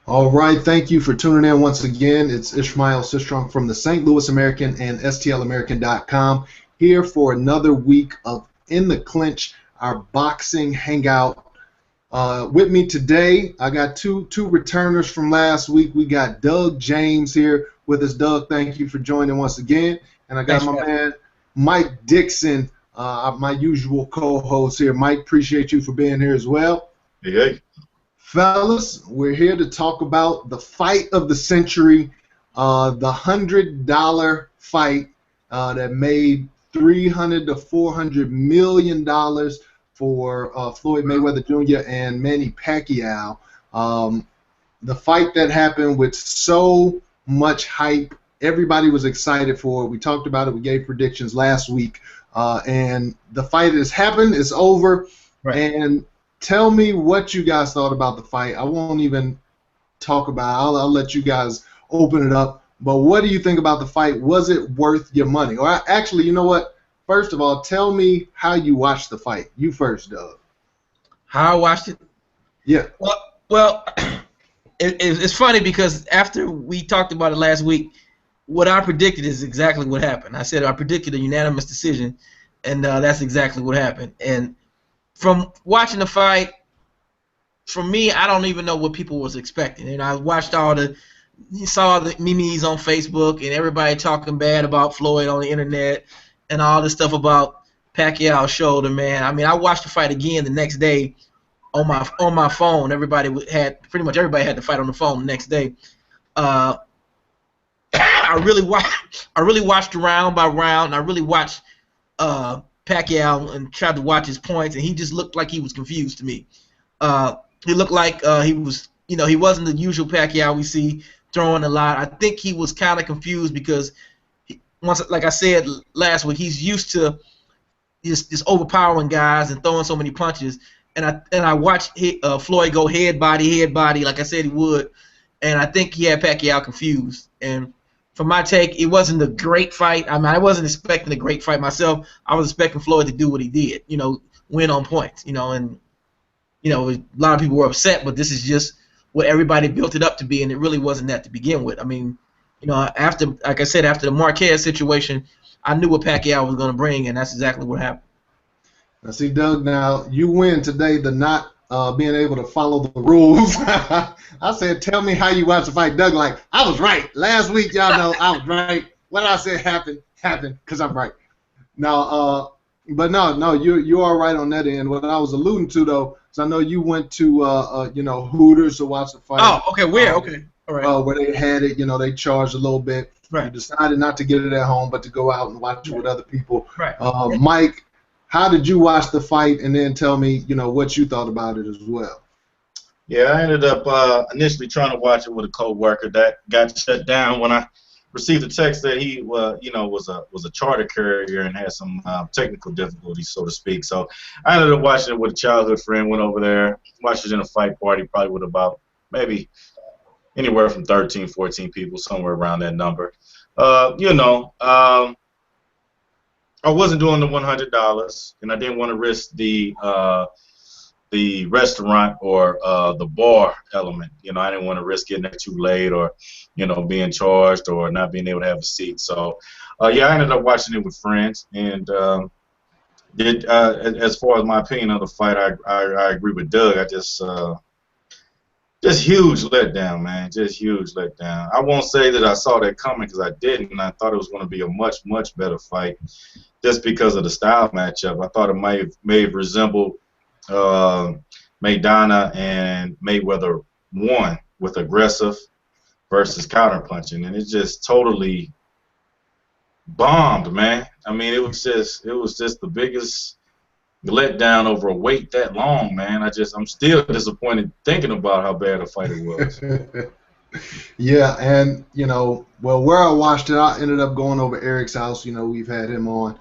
All right, thank you for tuning in once again. It's Ishmael Sistrunk from the St. Louis American and STLamerican.com here for another week of In the Clinch, our boxing hangout. With me today, I got two returners from last week. We got Doug James here with us. Doug, thank you for joining once again. And I got Thanks, my man. man Mike Dixon, my usual co-host here. Mike, appreciate you for being here as well. Hey. Fellas, we're here to talk about the fight of the century, the $100 fight that made $300 to $400 million for Floyd Mayweather Jr. and Manny Pacquiao. The fight that happened with so much hype, everybody was excited for it. We talked about it. We gave predictions last week, and the fight has happened. It's over, Right. and tell me what you guys thought about the fight. I won't even talk about it. I'll let you guys open it up. But what do you think about the fight? Was it worth your money? Or actually, you know what? First of all, tell me how you watched the fight. You first, Doug. How I watched it? Yeah. Well, it's funny because after we talked about it last week, what I predicted is exactly what happened. I said I predicted a unanimous decision, and that's exactly what happened. And from watching the fight, for me, I don't even know what people was expecting. And I watched saw the memes on Facebook and everybody talking bad about Floyd on the internet and all this stuff about Pacquiao's shoulder, man. I mean, I watched the fight again the next day on my phone. Pretty much everybody had the fight on the phone the next day. I really watched round by round, and I really watched Pacquiao and tried to watch his points, and he just looked like he was confused to me. He looked like he wasn't the usual Pacquiao we see throwing a lot. I think he was kind of confused because like I said last week, he's used to just overpowering guys and throwing so many punches. And I watched Floyd go head body like I said he would, and I think he had Pacquiao confused. And from my take, it wasn't a great fight. I mean, I wasn't expecting a great fight myself. I was expecting Floyd to do what he did, win on points, and a lot of people were upset, but this is just what everybody built it up to be, and it really wasn't that to begin with. I mean, like I said, after the Marquez situation, I knew what Pacquiao was going to bring, and that's exactly what happened. Now, see, Doug, now you win today the not being able to follow the rules. I said, tell me how you watched the fight. Doug, like, I was right. Last week, y'all know I was right. What I said happened, because I'm right. Now, but no, you are right on that end. What I was alluding to, though, is I know you went to, Hooters to watch the fight. Oh, okay, where? Okay, all right. Where they had it, they charged a little bit. Right. You decided not to get it at home, but to go out and watch it with other people. Right. Mike, how did you watch the fight, and then tell me, what you thought about it as well? Yeah, I ended up initially trying to watch it with a coworker that got shut down when I received a text that he was a charter carrier and had some technical difficulties, so to speak. So I ended up watching it with a childhood friend. Went over there, watched it in a fight party, probably with about maybe anywhere from 13, 14 people, somewhere around that number. I wasn't doing the $100, and I didn't want to risk the restaurant or the bar element. I didn't want to risk getting there too late or, being charged or not being able to have a seat. So, yeah, I ended up watching it with friends. And as far as my opinion of the fight, I agree with Doug. I just huge letdown, man. Just huge letdown. I won't say that I saw that coming because I didn't. I thought it was going to be a much, much better fight just because of the style matchup. I thought it may have resembled Maidana and Mayweather won with aggressive versus counterpunching, and it just totally bombed, man. I mean, it was just the biggest letdown over a wait that long, man. I'm still disappointed thinking about how bad a fight it was. Yeah, and where I watched it, I ended up going over Eric's house. We've had him on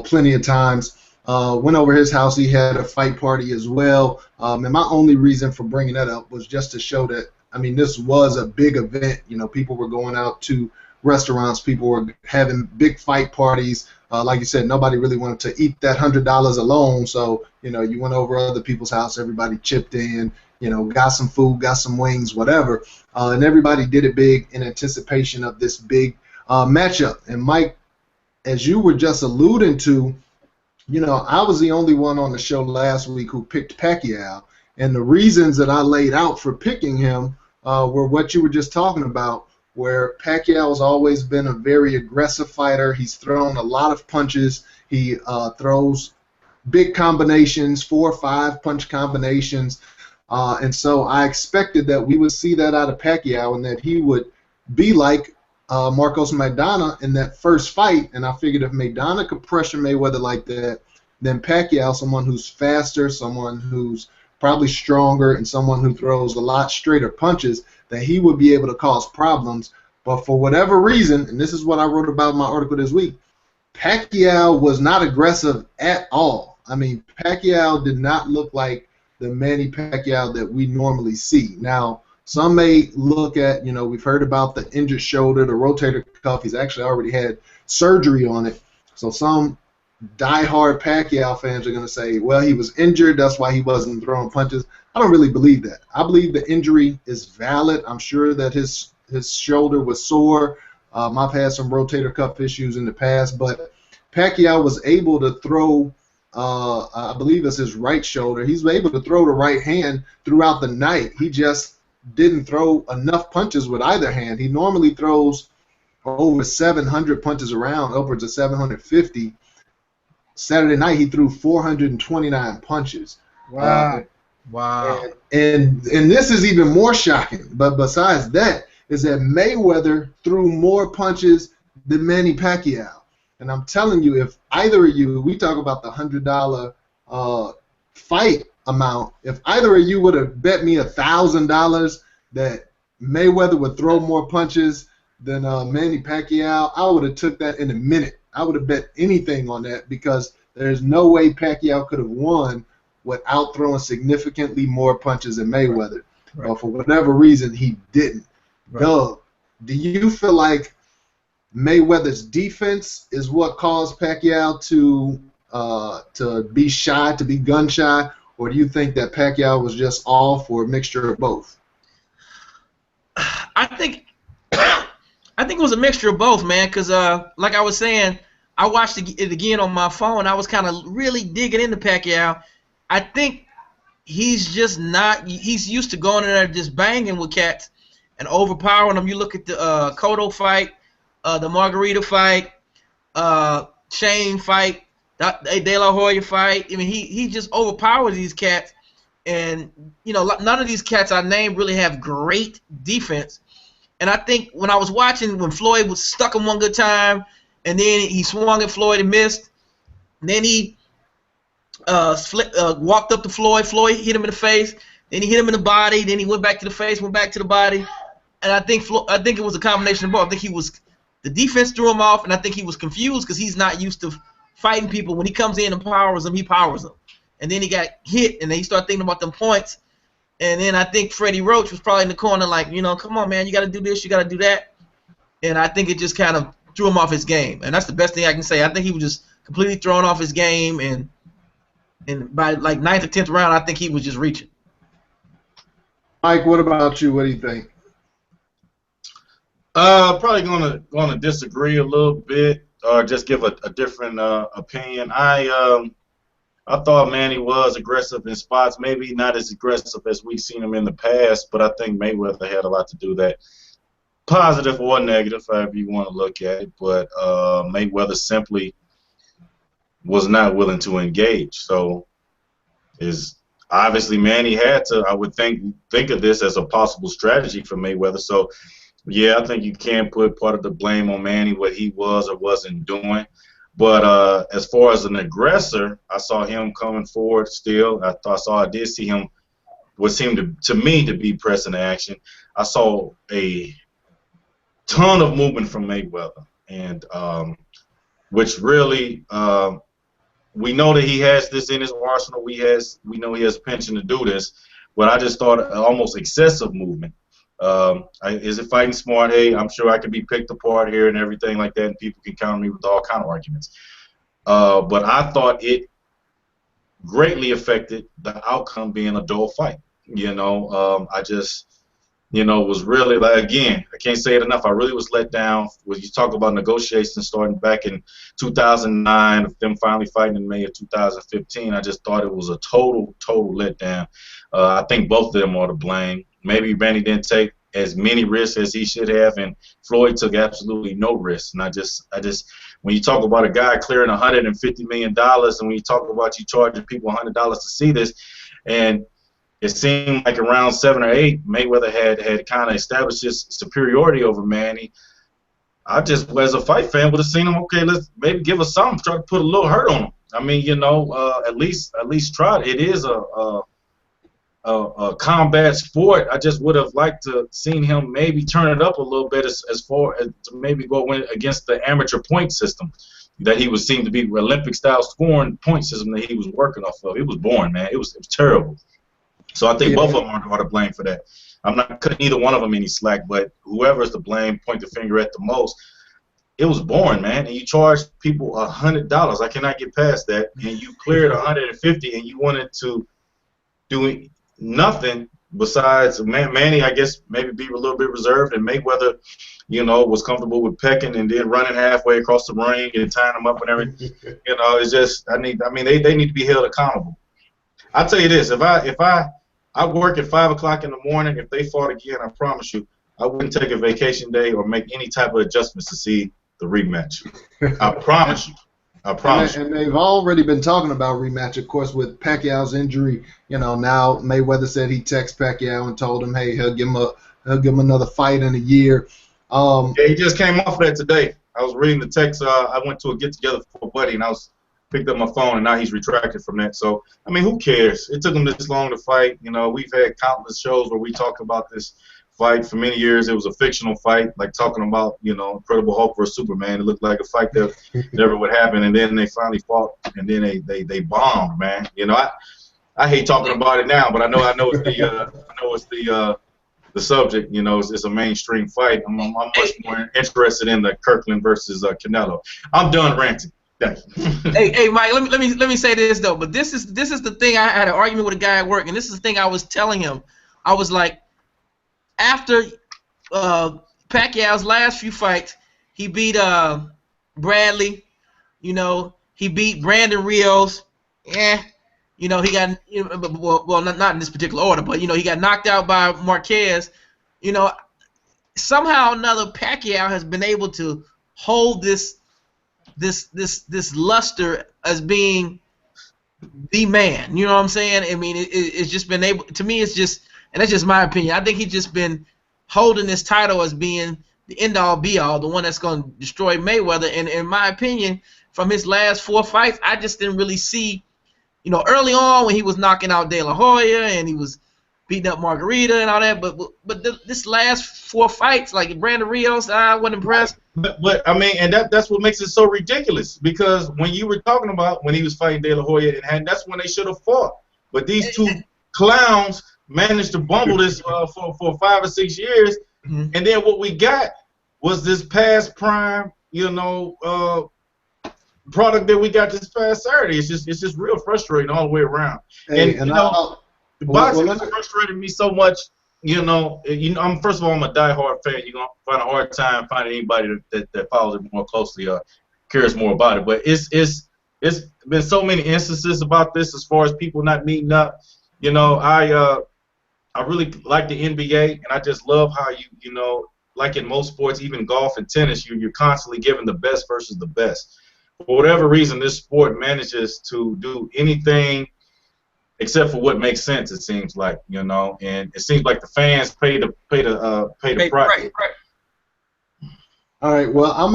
plenty of times. Went over his house. He had a fight party as well. And my only reason for bringing that up was just to show that, this was a big event. People were going out to restaurants. People were having big fight parties. Like you said, nobody really wanted to eat that $100 alone. So, you went over other people's house. Everybody chipped in. got some food, got some wings, whatever. And everybody did it big in anticipation of this big matchup. And Mike, as you were just alluding to, I was the only one on the show last week who picked Pacquiao. And the reasons that I laid out for picking him were what you were just talking about, where Pacquiao has always been a very aggressive fighter. He's thrown a lot of punches. He throws big combinations, 4 or 5 punch combinations. And so I expected that we would see that out of Pacquiao and that he would be like Marcos Maidana in that first fight. And I figured if Maidana could pressure Mayweather like that, then Pacquiao, someone who's faster, someone who's probably stronger, and someone who throws a lot straighter punches, that he would be able to cause problems. But for whatever reason, and this is what I wrote about in my article this week, Pacquiao was not aggressive at all. I mean, Pacquiao did not look like the Manny Pacquiao that we normally see. Now, some may look at, we've heard about the injured shoulder, the rotator cuff. He's actually already had surgery on it. So some diehard Pacquiao fans are going to say, well, he was injured, that's why he wasn't throwing punches. I don't really believe that. I believe the injury is valid. I'm sure that his shoulder was sore. I've had some rotator cuff issues in the past, but Pacquiao was able to throw, I believe it's his right shoulder. He's able to throw the right hand throughout the night. He just didn't throw enough punches with either hand. He normally throws over 700 punches around, upwards of 750. Saturday night, he threw 429 punches. Wow. Wow. And this is even more shocking. But besides that, is that Mayweather threw more punches than Manny Pacquiao. And I'm telling you, if either of you, we talk about the $100 fight amount, if either of you would have bet me $1,000 that Mayweather would throw more punches than Manny Pacquiao, I would have took that in a minute. I would have bet anything on that because there's no way Pacquiao could have won without throwing significantly more punches than Mayweather. Right. But for whatever reason, he didn't. Right. Doug, do you feel like Mayweather's defense is what caused Pacquiao to be shy, to be gun shy, or do you think that Pacquiao was just all for a mixture of both? I think it was a mixture of both, man. Because like I was saying, I watched it again on my phone. I was kind of really digging into Pacquiao. I think he's just not. He's used to going in there just banging with cats and overpowering them. You look at the Cotto fight, the Margarita fight, Shane fight, De La Hoya fight. I mean, he just overpowers these cats. And, none of these cats I named really have great defense. And I think when I was watching, when Floyd was stuck him one good time, and then he swung at Floyd and missed, and then he walked up to Floyd. Floyd hit him in the face. Then he hit him in the body. Then he went back to the face, went back to the body. And I think it was a combination of both. I think the defense threw him off, and I think he was confused because he's not used to fighting people. When he comes in and powers them, he powers them. And then he got hit, and then he started thinking about them points. And then I think Freddie Roach was probably in the corner like, come on, man, you got to do this, you got to do that. And I think it just kind of threw him off his game. And that's the best thing I can say. I think he was just completely thrown off his game, and by like 9th or 10th round, I think he was just reaching. Mike, what about you? What do you think? Probably gonna disagree a little bit, or just give a different opinion. I thought Manny was aggressive in spots, maybe not as aggressive as we've seen him in the past, but I think Mayweather had a lot to do with that. Positive or negative, however you want to look at it, but Mayweather simply was not willing to engage. So obviously Manny had to, I would think of this as a possible strategy for Mayweather. So yeah, I think you can put part of the blame on Manny, what he was or wasn't doing. But as far as an aggressor, I saw him coming forward still. I did see him, what seemed to me to be pressing action. I saw a ton of movement from Mayweather, and which really, we know that he has this in his arsenal. We know he has a penchant to do this, but I just thought almost excessive movement. Is it fighting smart? Hey, I'm sure I could be picked apart here and everything like that, and people can counter me with all kind of arguments. But I thought it greatly affected the outcome being a dull fight. I just, was really, like, again, I can't say it enough. I really was let down when you talk about negotiations starting back in 2009, of them finally fighting in May of 2015. I just thought it was a total letdown. I think both of them are to blame. Maybe Manny didn't take as many risks as he should have, and Floyd took absolutely no risks. And I just, when you talk about a guy clearing $150 million, and when you talk about you charging people $100 to see this, and it seemed like around 7 or 8, Mayweather had kind of established his superiority over Manny. I just, as a fight fan, would have seen him. Okay, let's maybe give us something, try to put a little hurt on him. I mean, at least try it. It is a combat sport. I just would have liked to seen him maybe turn it up a little bit as far as to maybe go against the amateur point system that he was seemed to be Olympic style scoring point system that he was working off of. It was boring, man. It was terrible. So I think both of them are to blame for that. I'm not cutting either one of them any slack, but whoever's to blame, point the finger at the most. It was boring, man. And you charged people $100. I cannot get past that. And you cleared $150, and you wanted to do nothing besides Manny, I guess, maybe be a little bit reserved, and Mayweather, was comfortable with pecking and then running halfway across the ring and tying them up and everything. It's just they need to be held accountable. I'll tell you this: if I work at 5 o'clock in the morning, if they fought again, I promise you, I wouldn't take a vacation day or make any type of adjustments to see the rematch. I promise you. And they've already been talking about rematch, of course, with Pacquiao's injury. Now Mayweather said he texted Pacquiao and told him, hey, he'll give him another fight in a year. Yeah, he just came off that today. I was reading the text. I went to a get together for a buddy, and I picked up my phone, and now he's retracted from that. So, I mean, who cares? It took him this long to fight. We've had countless shows where we talked about this fight for many years. It was a fictional fight, like talking about, Incredible Hulk versus Superman. It looked like a fight that never would happen, and then they finally fought, and then they bombed, man. I hate talking about it now, but I know it's the subject. It's a mainstream fight. I'm much more interested in the Kirkland versus Canelo. I'm done ranting. Hey, Mike. Let me say this though. But this is the thing. I had an argument with a guy at work, and this is the thing I was telling him. I was like, after Pacquiao's last few fights, he beat Bradley. He beat Brandon Rios. He got well, not in this particular order, but he got knocked out by Marquez. Somehow or another, Pacquiao has been able to hold this luster as being the man. You know what I'm saying? I mean, it's just been able. To me, it's just, and that's just my opinion. I think he's just been holding this title as being the end all be all, the one that's going to destroy Mayweather. And in my opinion, from his last 4 fights, I just didn't really see. Early on when he was knocking out De La Hoya and he was beating up Margarita and all that, but this last 4 fights, like Brandon Rios, I wasn't impressed. But I mean, and that's what makes it so ridiculous, because when you were talking about when he was fighting De La Hoya, and that's when they should have fought. But these two clowns managed to bumble this for 5 or 6 years, and then what we got was this past prime, product that we got this past Saturday. It's just real frustrating all the way around. Hey, and boxing has frustrated me so much. I'm first of all, I'm a diehard fan. You're gonna find a hard time finding anybody that follows it more closely or cares more about it. But it's been so many instances about this as far as people not meeting up. I really like the NBA, and I just love how like in most sports, even golf and tennis, you're constantly giving the best versus the best. For whatever reason, this sport manages to do anything except for what makes sense. It seems like, and it seems like the fans pay the price. Right. All right. Well, I'm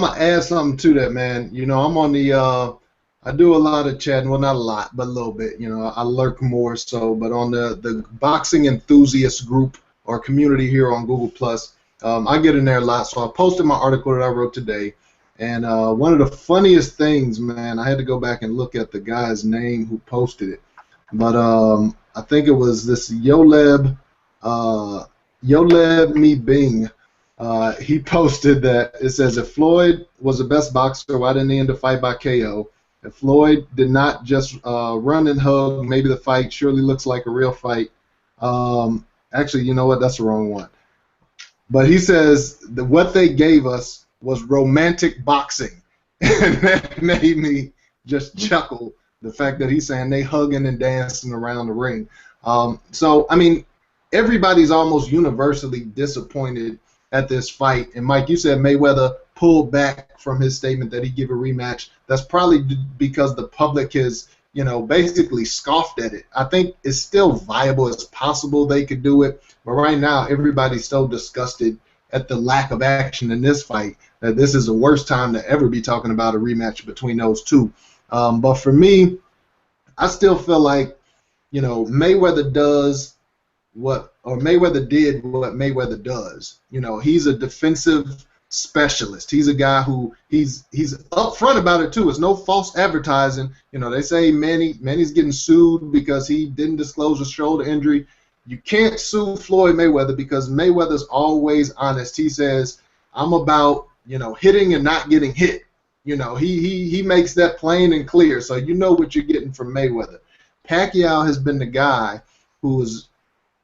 gonna add something to that, man. I'm on the I do a lot of chatting. Well, not a lot, but a little bit. I lurk more so, but on the boxing enthusiast group or community here on Google Plus, I get in there a lot. So I posted my article that I wrote today. And one of the funniest things, man, I had to go back and look at the guy's name who posted it. But I think it was this Yoleb Me Bing. He posted that it says, if Floyd was the best boxer, why didn't he end the fight by KO? If Floyd did not just run and hug, maybe the fight surely looks like a real fight. Actually, you know what? That's the wrong one. But he says that what they gave us was romantic boxing. And that made me just chuckle, the fact that he's saying they hugging and dancing around the ring. So, I mean, everybody's almost universally disappointed at this fight. And, Mike, you said Mayweather pulled back from his statement that he'd give a rematch. That's probably because the public has, you know, basically scoffed at it. I think it's still viable. It's possible they could do it. But right now, everybody's so disgusted at the lack of action in this fight that this is the worst time to ever be talking about a rematch between those two. But for me, I still feel like, you know, Mayweather did what Mayweather does. You know, he's a defensive specialist. He's a guy who he's upfront about it too. It's no false advertising. You know, they say Manny's getting sued because he didn't disclose a shoulder injury. You can't sue Floyd Mayweather because Mayweather's always honest. He says, I'm about, you know, hitting and not getting hit. You know, he makes that plain and clear. So you know what you're getting from Mayweather. Pacquiao has been the guy who's,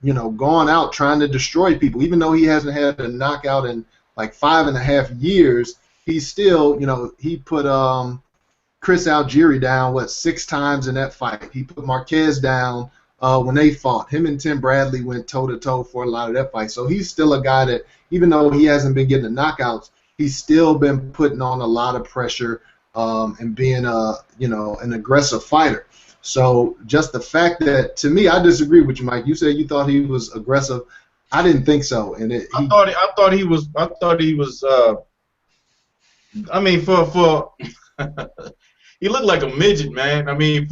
you know, gone out trying to destroy people. Even though he hasn't had a knockout in like 5.5 years, he's still, you know, he put Chris Algieri down, 6 times in that fight. He put Marquez down when they fought. Him and Tim Bradley went toe-to-toe for a lot of that fight. So he's still a guy that, even though he hasn't been getting the knockouts, he's still been putting on a lot of pressure and being you know, an aggressive fighter. So just the fact that, to me, I disagree with you, Mike. You said you thought he was aggressive. I didn't think so. And I thought he was. I mean, for he looked like a midget, man. I mean,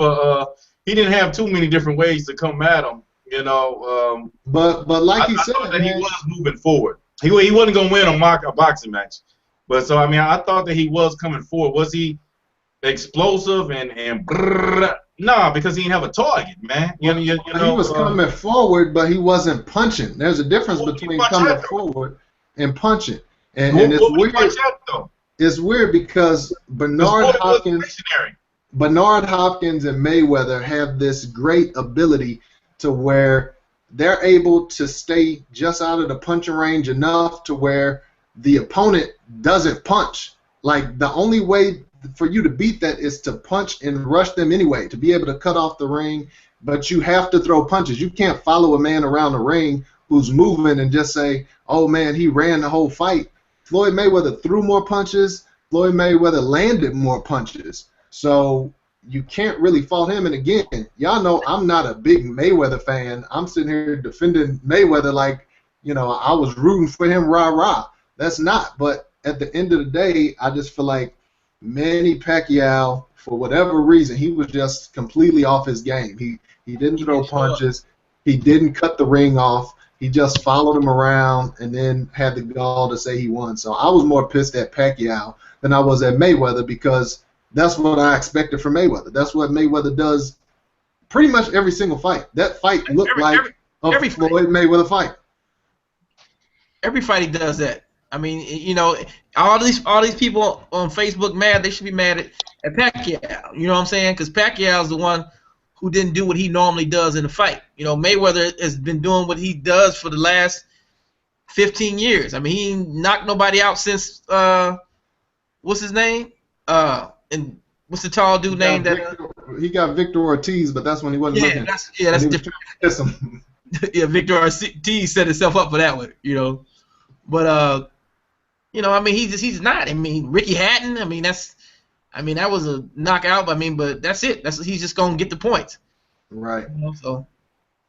he didn't have too many different ways to come at him, you know. But like he said, I thought that he was moving forward. He wasn't gonna win a boxing match, but so I mean, I thought that he was coming forward. Was he explosive and nah, because he didn't have a target, man. You know, he was coming forward, but he wasn't punching. There's a difference between coming forward and punching. And it's weird. It's weird because Bernard Hopkins and Mayweather have this great ability to where they're able to stay just out of the punching range enough to where the opponent doesn't punch. Like, the only way for you to beat that is to punch and rush them anyway, to be able to cut off the ring, but you have to throw punches. You can't follow a man around the ring who's moving and just say, oh man, he ran the whole fight. Floyd Mayweather threw more punches. Floyd Mayweather landed more punches. So you can't really fault him. And again, y'all know I'm not a big Mayweather fan. I'm sitting here defending Mayweather like, you know, I was rooting for him, rah-rah. That's not. But at the end of the day, I just feel like Manny Pacquiao, for whatever reason, he was just completely off his game. He didn't throw punches. He didn't cut the ring off. He just followed him around and then had the gall to say he won. So I was more pissed at Pacquiao than I was at Mayweather because that's what I expected from Mayweather. That's what Mayweather does pretty much every single fight. That fight looked like a Floyd Mayweather fight. Every fight he does that. I mean, you know, all these people on Facebook mad. They should be mad at Pacquiao. You know what I'm saying? Because Pacquiao's the one who didn't do what he normally does in a fight. You know, Mayweather has been doing what he does for the last 15 years. I mean, he ain't knocked nobody out since what's his name? And what's the tall dude name that? He got Victor Ortiz, but that's when he wasn't looking. That's different. Yeah, Victor Ortiz set himself up for that one. You know, but you know, I mean, he's not. I mean, Ricky Hatton. I mean, that was a knockout. I mean, but that's it. He's just gonna get the points. Right. You know, so.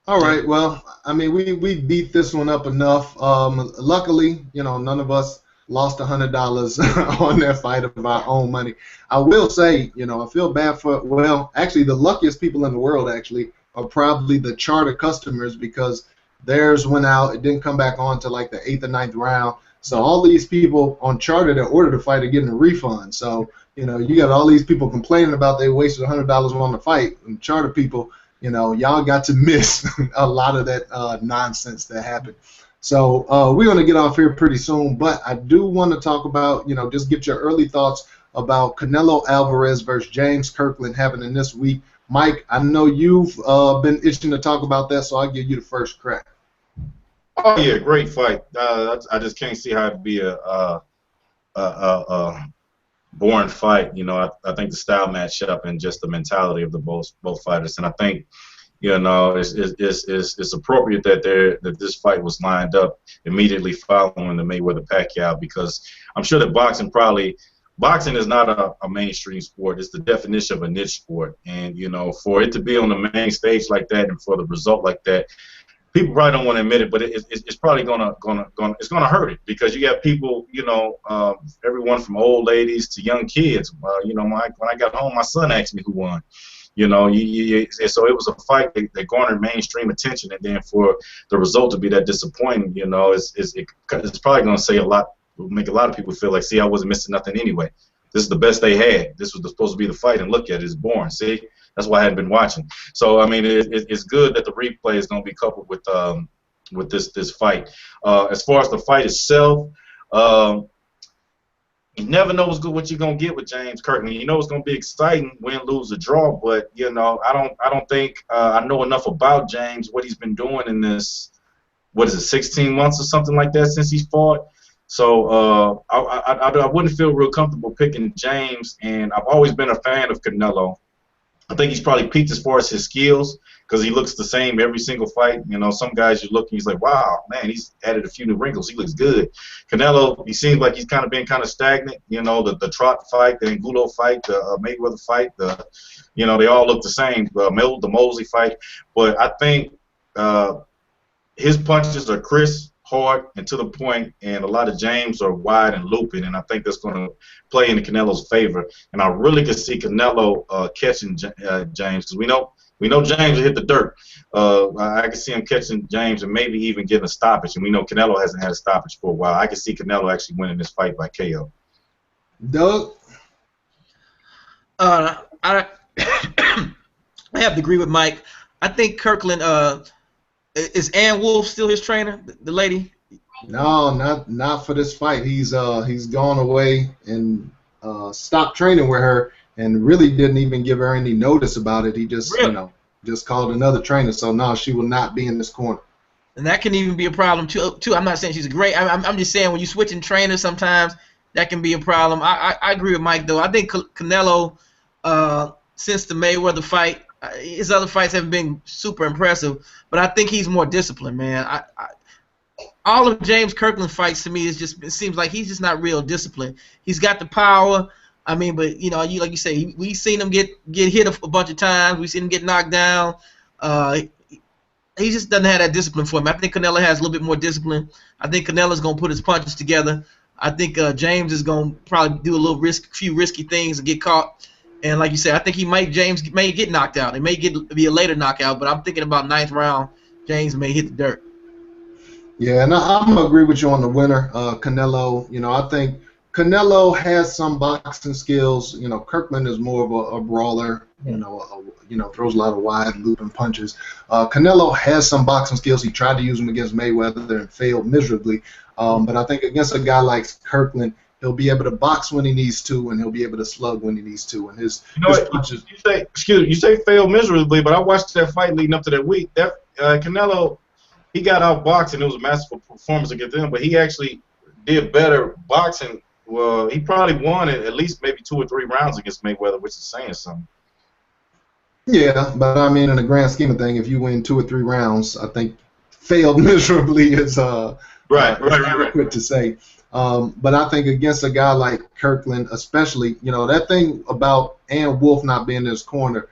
All right. Well, I mean, we beat this one up enough. Luckily, you know, none of us lost $100 on that fight of our own money. I will say, you know, I feel bad for. Well, actually, the luckiest people in the world actually are probably the charter customers because theirs went out. It didn't come back on to like the 8th or 9th round. So all these people on charter that ordered the fight are getting a refund. So, you know, you got all these people complaining about they wasted $100 on the fight. And charter people, you know, y'all got to miss a lot of that nonsense that happened. So we're going to get off here pretty soon. But I do want to talk about, you know, just get your early thoughts about Canelo Alvarez versus James Kirkland happening this week. Mike, I know you've been itching to talk about that, so I'll give you the first crack. Oh yeah, great fight. I just can't see how it'd be a boring fight. You know, I think the style matched up and just the mentality of the both fighters, and I think, you know, it's appropriate that this fight was lined up immediately following the Mayweather Pacquiao, because I'm sure that boxing is not a mainstream sport. It's the definition of a niche sport, and you know, for it to be on the main stage like that and for the result like that, people probably don't want to admit it, but it's probably gonna hurt it, because you got people, you know, everyone from old ladies to young kids. You know, when I got home, my son asked me who won. You know, so it was a fight that garnered mainstream attention, and then for the result to be that disappointing, you know, it's probably gonna say a lot, make a lot of people feel like, see, I wasn't missing nothing anyway. This is the best they had. This was supposed to be the fight, and look at it, it's boring. See, that's why I hadn't been watching. So I mean, it's good that the replay is going to be coupled with this fight. As far as the fight itself, you never know what you're going to get with James Kirkland. You know it's going to be exciting, win, lose, or draw. But you know, I don't think I know enough about James, what he's been doing in this, what is it, 16 months or something like that since he's fought. So I wouldn't feel real comfortable picking James, and I've always been a fan of Canelo. I think he's probably peaked as far as his skills, because he looks the same every single fight. You know, some guys you look and he's like, wow, man, he's added a few new wrinkles. He looks good. Canelo, he seems like he's kind of been kind of stagnant. You know, the Trot fight, the Angulo fight, the Mayweather fight, you know, they all look the same. The Mosley fight, but I think his punches are crisp, hard, and to the point, and a lot of James are wide and looping, and I think that's going to play into Canelo's favor. And I really could see Canelo catching James, because we know James will hit the dirt. I can see him catching James and maybe even getting a stoppage, and we know Canelo hasn't had a stoppage for a while. I can see Canelo actually winning this fight by KO. Doug? I have to agree with Mike. I think Kirkland, is Ann Wolfe still his trainer, the lady? No, not for this fight. He's gone away and stopped training with her, and really didn't even give her any notice about it. He just Really? just called another trainer. So no, she will not be in this corner. And that can even be a problem too. I'm not saying she's great. I'm just saying when you're switching trainers, sometimes that can be a problem. I agree with Mike though. I think Canelo, since the Mayweather fight, his other fights haven't been super impressive, but I think he's more disciplined, man. All of James Kirkland's fights to me it seems like he's just not real disciplined. He's got the power, I mean, but you know, like you say, we've seen him get hit a bunch of times. We've seen him get knocked down. He just doesn't have that discipline for him. I think Canelo has a little bit more discipline. I think Canelo's gonna put his punches together. I think James is gonna probably do a few risky things and get caught. And like you said, I think James may get knocked out. It may be a later knockout, but I'm thinking about 9th round, James may hit the dirt. Yeah, and I'm gonna agree with you on the winner, Canelo. You know, I think Canelo has some boxing skills. You know, Kirkland is more of a brawler. You know, throws a lot of wide looping punches. Canelo has some boxing skills. He tried to use them against Mayweather and failed miserably. But I think against a guy like Kirkland, he'll be able to box when he needs to, and he'll be able to slug when he needs to. And his punches. You say failed miserably, but I watched that fight leading up to that week. That Canelo, he got outboxed, and it was a masterful performance against him. But he actually did better boxing. Well, he probably won at least maybe 2 or 3 rounds against Mayweather, which is saying something. Yeah, but I mean, in the grand scheme of things, if you win 2 or 3 rounds, I think failed miserably is right. Quick to say. But I think against a guy like Kirkland, especially, you know, that thing about Ann Wolfe not being in his corner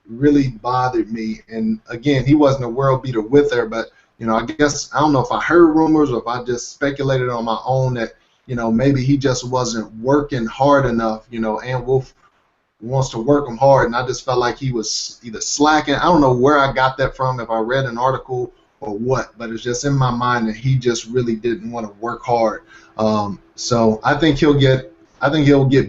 really bothered me. And again, he wasn't a world beater with her, but you know, I guess I don't know if I heard rumors or if I just speculated on my own that, you know, maybe he just wasn't working hard enough. You know, Ann Wolfe wants to work him hard, and I just felt like he was either slacking. I don't know where I got that from, if I read an article or what, but it's just in my mind that he just really didn't want to work hard. So I think he'll get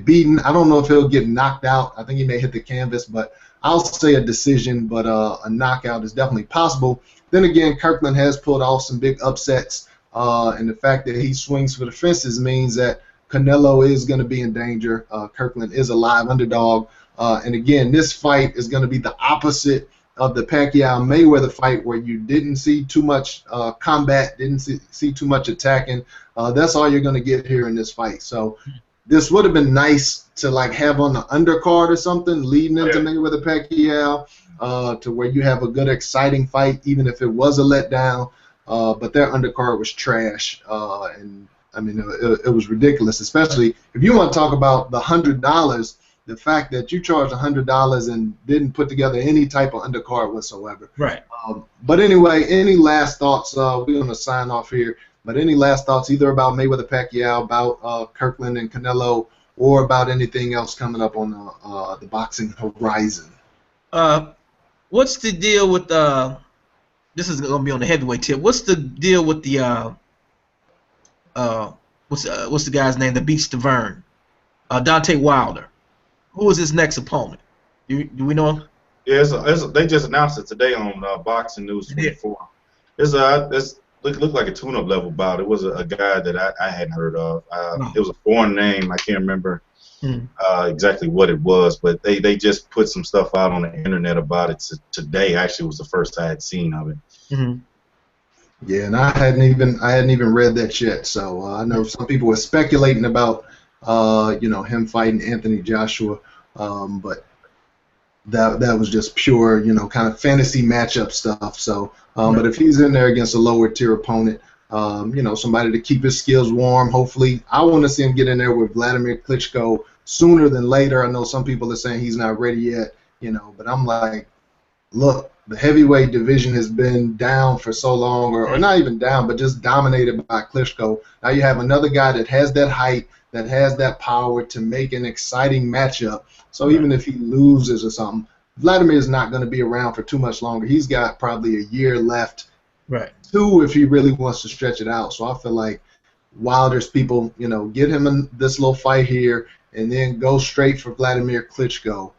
beaten. I don't know if he'll get knocked out. I think he may hit the canvas, but I'll say a decision, but a knockout is definitely possible. Then again, Kirkland has pulled off some big upsets, and the fact that he swings for the fences means that Canelo is going to be in danger. Kirkland is a live underdog. And again, this fight is going to be the opposite of the Pacquiao-Mayweather fight, where you didn't see too much combat, didn't see too much attacking. That's all you're going to get here in this fight. So this would have been nice to like have on the undercard or something leading into Mayweather-Pacquiao, to where you have a good, exciting fight, even if it was a letdown. But their undercard was trash, and I mean it was ridiculous. Especially if you want to talk about the $100. The fact that you charged $100 and didn't put together any type of undercard whatsoever. Right. But anyway, any last thoughts? We're going to sign off here. But any last thoughts either about Mayweather-Pacquiao, about Kirkland and Canelo, or about anything else coming up on the boxing horizon? What's the deal with this is going to be on the heavyweight tip. What's the deal with the what's the guy's name that beats Stavern? Deontay Wilder. Who is his next opponent? Do we know him? Yeah, they just announced it today on Boxing News 24. It's looked like a tune-up level bout. It was a guy that I hadn't heard of. It was a foreign name. I can't remember exactly what it was, but they just put some stuff out on the internet about it today. Actually, was the first I had seen of it. Yeah, and I hadn't even read that yet. So I know some people were speculating about him fighting Anthony Joshua, but that was just pure, kind of fantasy matchup stuff. So, but if he's in there against a lower tier opponent, somebody to keep his skills warm. Hopefully, I want to see him get in there with Vladimir Klitschko sooner than later. I know some people are saying he's not ready yet, but I'm like, look, the heavyweight division has been down for so long, or not even down, but just dominated by Klitschko. Now you have another guy that has that height, that has that power to make an exciting matchup. So even if he loses or something, Vladimir is not going to be around for too much longer. He's got probably a year left, two if he really wants to stretch it out. So I feel like Wilder's people, get him in this little fight here and then go straight for Vladimir Klitschko,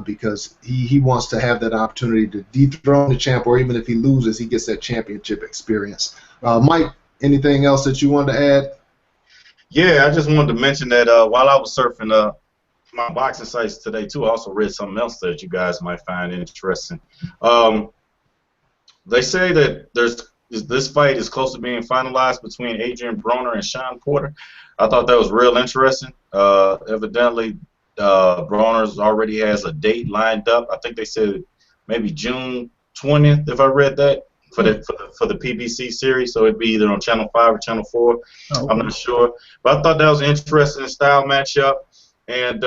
because he wants to have that opportunity to dethrone the champ, or even if he loses, he gets that championship experience. Mike, anything else that you wanted to add? Yeah, I just wanted to mention that while I was surfing my boxing sites today too, I also read something else that you guys might find interesting. They say that this fight is close to being finalized between Adrian Broner and Sean Porter. I thought that was real interesting. Evidently, Broner already has a date lined up. I think they said maybe June 20th, if I read that, for the PBC series. So it'd be either on Channel 5 or Channel 4. I'm not sure. But I thought that was an interesting style matchup. And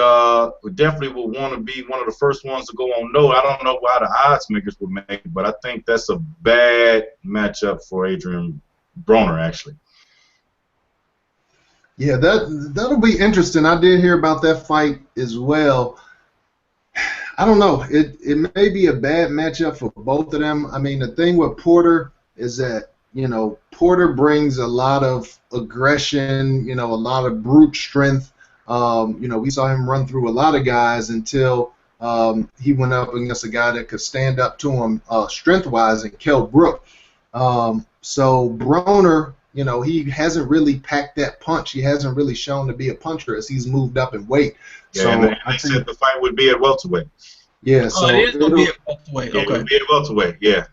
we definitely would want to be one of the first ones to go on note. I don't know why the odds makers would make it, but I think that's a bad matchup for Adrian Broner, actually. Yeah, that'll be interesting. I did hear about that fight as well. I don't know. It may be a bad matchup for both of them. I mean, the thing with Porter is that, Porter brings a lot of aggression, a lot of brute strength. We saw him run through a lot of guys until he went up against a guy that could stand up to him strength-wise, and Kell Brook. So Broner, he hasn't really packed that punch. He hasn't really shown to be a puncher as he's moved up in weight. Yeah, so and I said the fight would be at welterweight. Yeah, so it is going to be at welterweight. Yeah, Okay. it would be at welterweight. Yeah.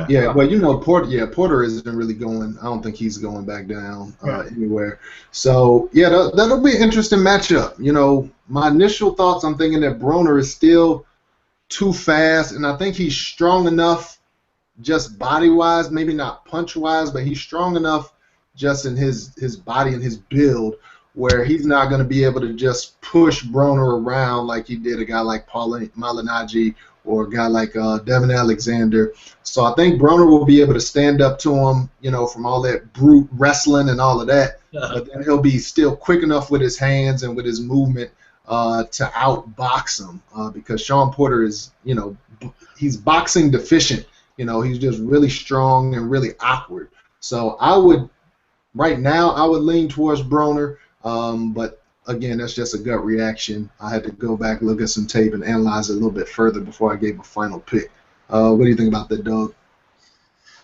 Yeah, well, Porter isn't really going. I don't think he's going back down anywhere. So yeah, that'll be an interesting matchup. My initial thoughts, I'm thinking that Broner is still too fast, and I think he's strong enough, just body-wise, maybe not punch-wise, but he's strong enough just in his body and his build, where he's not going to be able to just push Broner around like he did a guy like Paul Malignaggi or a guy like Devin Alexander. So I think Broner will be able to stand up to him, from all that brute wrestling and all of that. But then he'll be still quick enough with his hands and with his movement to outbox him, because Sean Porter is, he's boxing deficient. He's just really strong and really awkward. So right now, I would lean towards Broner, but again, that's just a gut reaction. I had to go back, look at some tape, and analyze it a little bit further before I gave a final pick. What do you think about that, Doug?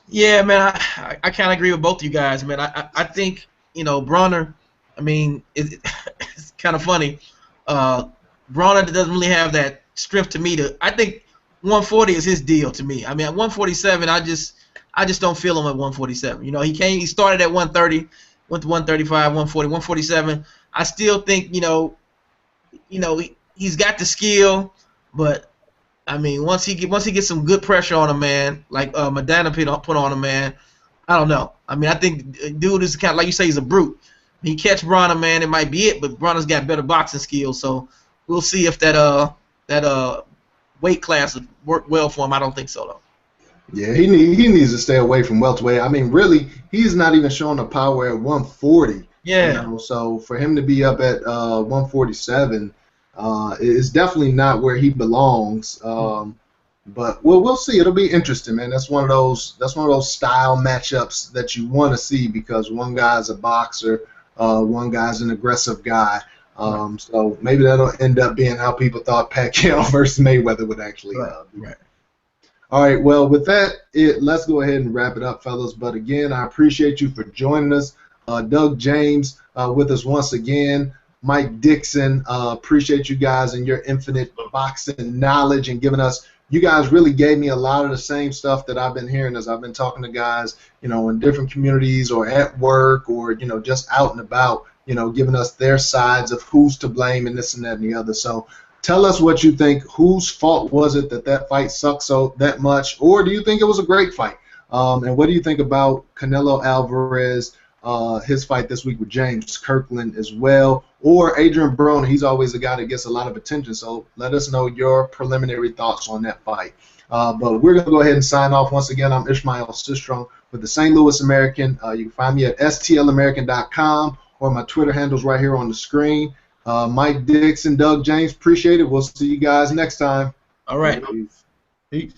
Yeah, man, I kind of agree with both of you guys, man. I think, Broner, I mean, it's kind of funny. Bronner doesn't really have that strength to me. I think 140 is his deal to me. I mean, at 147, I just don't feel him at 147. You know, he started at 130, went to 135, 140, 147. I still think, he's got the skill, but I mean, once he gets some good pressure on him, man, like Madonna put on him, man, I don't know. I mean, I think dude is kind of like you say, he's a brute. He catch Bronner, man, it might be it, but Bronner's got better boxing skills, so we'll see if that weight class would work well for him. I don't think so though. Yeah, he needs to stay away from welterweight. I mean, really, he's not even showing the power at 140. Yeah. So for him to be up at 147 is definitely not where he belongs. But we'll see. It'll be interesting, man. That's one of those style matchups that you want to see because one guy's a boxer, one guy's an aggressive guy. So maybe that'll end up being how people thought Pacquiao versus Mayweather would actually be. Right. All right, well, with that, let's go ahead and wrap it up, fellas. But again, I appreciate you for joining us. Doug James with us once again. Mike Dixon, appreciate you guys and your infinite boxing knowledge and giving us. You guys really gave me a lot of the same stuff that I've been hearing as I've been talking to guys, in different communities or at work or, just out and about, giving us their sides of who's to blame and this and that and the other. So tell us what you think. Whose fault was it that fight sucked that much? Or do you think it was a great fight? And what do you think about Canelo Alvarez, his fight this week with James Kirkland as well? Or Adrian Broner? He's always a guy that gets a lot of attention. So let us know your preliminary thoughts on that fight. But we're going to go ahead and sign off. Once again, I'm Ishmael Sistrunk with the St. Louis American. You can find me at stlamerican.com or my Twitter handles right here on the screen. Mike Dixon, Doug James, appreciate it. We'll see you guys next time. All right. Peace.